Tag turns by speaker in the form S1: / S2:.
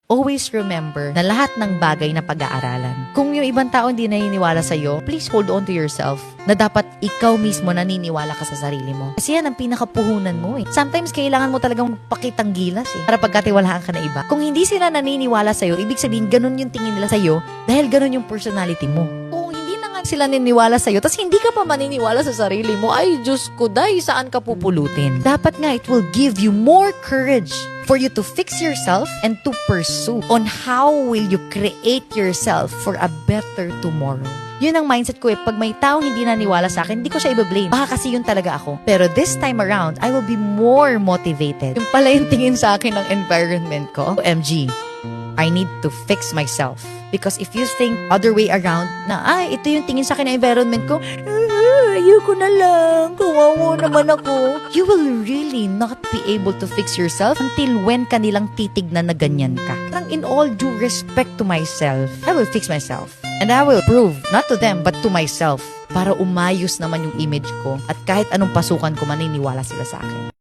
S1: Always remember na lahat ng bagay na pag-aaralan. Kung yung ibang tao hindi naniniwala sa'yo, please hold on to yourself na dapat ikaw mismo naniniwala ka sa sarili mo. Kasi yan ang pinakapuhunan mo eh. Sometimes kailangan mo talagang pakitang gilas eh, para pagkatiwalaan ka na iba. Kung hindi sila naniniwala sa'yo, ibig sabihin ganun yung tingin nila sa'yo dahil ganun yung personality mo. Kung hindi na nga sila naniniwala sa'yo, tas hindi ka pa maniniwala sa sarili mo, ay Diyos ko, day, saan ka pupulutin? Dapat nga, it will give you more courage for you to fix yourself and to pursue on how will you create yourself for a better tomorrow. Yun ang mindset ko eh. Pag may taong hindi naniwala sa akin, hindi ko siya i-blame. Baka kasi yun talaga ako. Pero this time around, I will be more motivated. Yung pala yung tingin sa akin ng environment ko. OMG, I need to fix myself. Because if you think other way around, na ito yung tingin sa akin ng environment ko, ayoko na lang, kawawa naman ako. You will really not be able to fix yourself until when kanilang titignan na ganyan ka. Parang in all due respect to myself, I will fix myself. And I will prove, not to them, but to myself, para umayos naman yung image ko at kahit anong pasukan ko, maniniwala sila sa akin.